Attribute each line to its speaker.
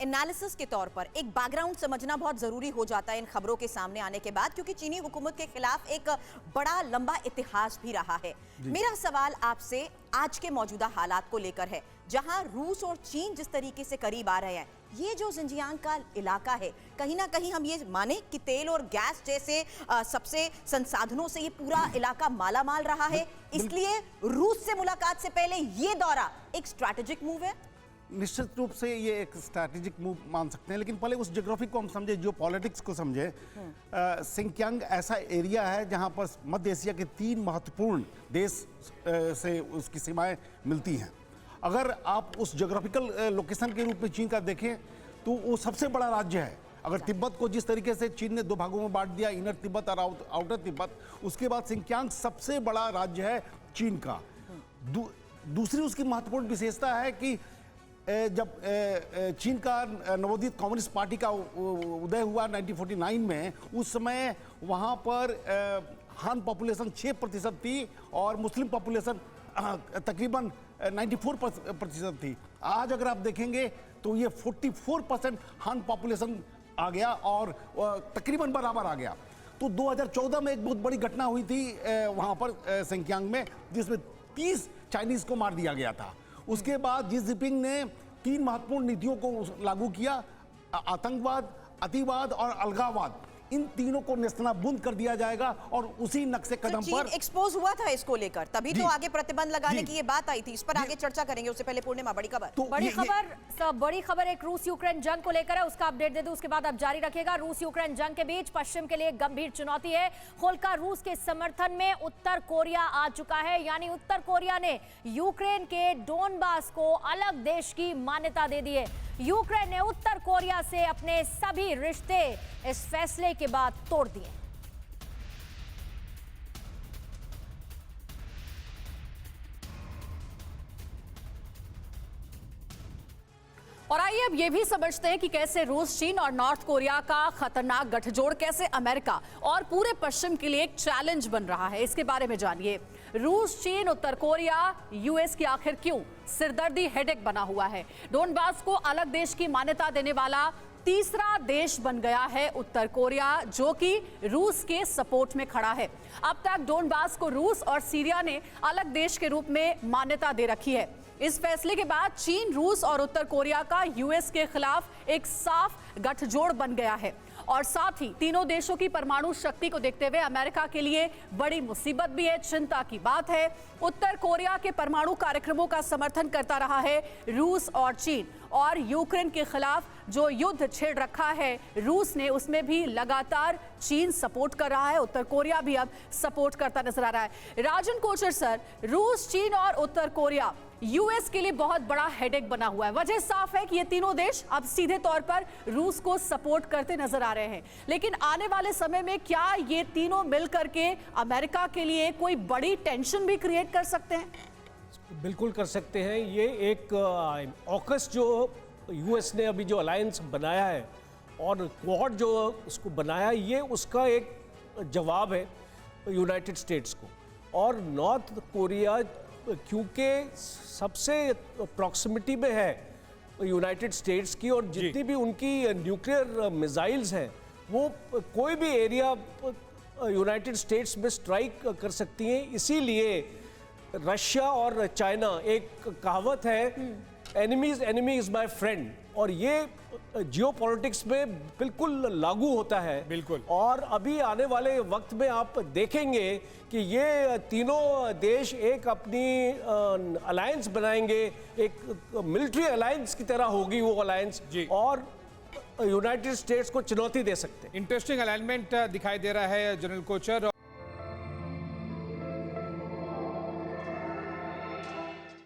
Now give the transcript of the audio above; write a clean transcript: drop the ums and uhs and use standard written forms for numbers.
Speaker 1: Analysis के तौर पर एक बैकग्राउंड समझना बहुत जरूरी हो जाता है इन खबरों के सामने आने के बाद, क्योंकि चीनी हुकूमत के खिलाफ एक बड़ा लंबा इतिहास भी रहा है। मेरा सवाल आपसे आज के मौजूदा हालात को लेकर है, जहां रूस और चीन जिस तरीके से करीब आ रहे हैं। ये जो जिंजियांग का इलाका है, कहीं ना कहीं हम ये माने कि तेल और गैस जैसे सबसे संसाधनों से ये पूरा इलाका मालामाल रहा है, इसलिए रूस से मुलाकात से पहले ये दौरा एक स्ट्रैटेजिक मूव है।
Speaker 2: निश्चित रूप से ये एक स्ट्रैटेजिक मूव मान सकते हैं, लेकिन पहले उस ज्योग्राफी को हम समझे, जो पॉलिटिक्स को समझे। सिंकियांग ऐसा एरिया है जहां पर मध्य एशिया के 3 महत्वपूर्ण देश से उसकी सीमाएं मिलती हैं। अगर आप उस ज्योग्राफिकल लोकेशन के रूप में चीन का देखें तो वो सबसे बड़ा राज्य है। अगर तिब्बत को जिस तरीके से चीन ने 2 भागों में बांट दिया, इनर तिब्बत और आउटर तिब्बत, उसके बाद सिंकियांग सबसे बड़ा राज्य है चीन का। दूसरी उसकी महत्वपूर्ण विशेषता है कि जब चीन का नवोदित कम्युनिस्ट पार्टी का उदय हुआ 1949 में, उस समय वहाँ पर हान पॉपुलेशन 6% थी और मुस्लिम पॉपुलेशन तकरीबन 94% थी। आज अगर आप देखेंगे तो ये 44% हान पॉपुलेशन आ गया और तकरीबन बराबर आ गया। तो 2014 में एक बहुत बड़ी घटना हुई थी वहाँ पर सिंकियांग में, जिसमें 30 चाइनीज़ को मार दिया गया था। उसके बाद जी जिनपिंग ने 3 महत्वपूर्ण नीतियों को लागू किया, आतंकवाद, अतिवाद और अलगाववाद। इन तीनों को नेस्तनाबूद कर दिया जाएगा और उसी नक्शे कदम पर
Speaker 1: एक्सपोज हुआ था इसको लेकर, तभी तो आगे प्रतिबंध लगाने की ये बात आई थी। इस पर आगे चर्चा करेंगे, उससे पहले पूर्णिमा बड़ी खबर।
Speaker 3: तो बड़ी खबर एक रूस यूक्रेन जंग को लेकर है, उसका अपडेट दे दूं, उसके बाद आप जारी रखिएगा। रूस यूक्रेन जंग के बीच पश्चिम के लिए गंभीर चुनौती है। होलका रूस के समर्थन में उत्तर कोरिया आ चुका है, यानी उत्तर कोरिया ने यूक्रेन के डोनबास को अलग देश की मान्यता दे दी है। यूक्रेन ने उत्तर कोरिया से अपने सभी रिश्ते इस फैसले के बाद तोड़ दिए। और आइए अब यह भी समझते हैं कि कैसे रूस, चीन और नॉर्थ कोरिया का खतरनाक गठजोड़ कैसे अमेरिका और पूरे पश्चिम के लिए एक चैलेंज बन रहा है। इसके बारे में जानिए। रूस, चीन, उत्तर कोरिया, यूएस की आखिर क्यों सिरदर्दी हेडेक बना हुआ है? डोनबास को अलग देश की मान्यता देने वाला तीसरा देश बन गया है उत्तर कोरिया, जो कि रूस के सपोर्ट में खड़ा है। अब तक डोनबास को रूस और सीरिया ने अलग देश के रूप में मान्यता दे रखी है। इस फैसले के बाद चीन, रूस और उत्तर कोरिया का यूएस के खिलाफ एक साफ गठजोड़ बन गया है और साथ ही तीनों देशों की परमाणु शक्ति को देखते हुए अमेरिका के लिए बड़ी मुसीबत भी है, चिंता की बात है। उत्तर कोरिया के परमाणु कार्यक्रमों का समर्थन करता रहा है रूस और चीन, और यूक्रेन के खिलाफ जो युद्ध छेड़ रखा है रूस ने, उसमें भी लगातार चीन सपोर्ट कर रहा है, उत्तर कोरिया भी अब सपोर्ट करता नजर आ रहा है। राजन कोचर सर, रूस, चीन और उत्तर कोरिया यूएस के लिए बहुत बड़ा हेडेक बना हुआ है। वजह साफ है कि ये तीनों देश अब सीधे तौर पर रूस को सपोर्ट करते नजर आ रहे हैं, लेकिन आने वाले समय में क्या ये तीनों मिलकर के अमेरिका के लिए कोई बड़ी टेंशन भी क्रिएट कर सकते हैं?
Speaker 4: बिल्कुल कर सकते हैं। ये एक ऑकस जो यूएस ने अभी जो अलायंस बनाया है और क्वाड जो उसको बनाया, ये उसका एक जवाब है यूनाइटेड स्टेट्स को। और नॉर्थ कोरिया क्योंकि सबसे प्रॉक्सिमिटी में है यूनाइटेड स्टेट्स की, और जितनी भी उनकी न्यूक्लियर मिसाइल्स हैं वो कोई भी एरिया यूनाइटेड स्टेट्स में स्ट्राइक कर सकती हैं। इसीलिए रशिया और चाइना, एक कहावत है, enemies enemy is my friend, और ये जियोपॉलिटिक्स में बिल्कुल लागू होता है।
Speaker 5: बिल्कुल।
Speaker 4: और अभी आने वाले वक्त में आप देखेंगे कि ये तीनों देश एक अपनी अलायंस बनाएंगे, एक मिलिट्री अलायंस की तरह होगी वो अलायंस, और यूनाइटेड स्टेट्स को चुनौती दे सकते हैं।
Speaker 5: इंटरेस्टिंग अलाइनमेंट दिखाई दे रहा है जनरल कोचर।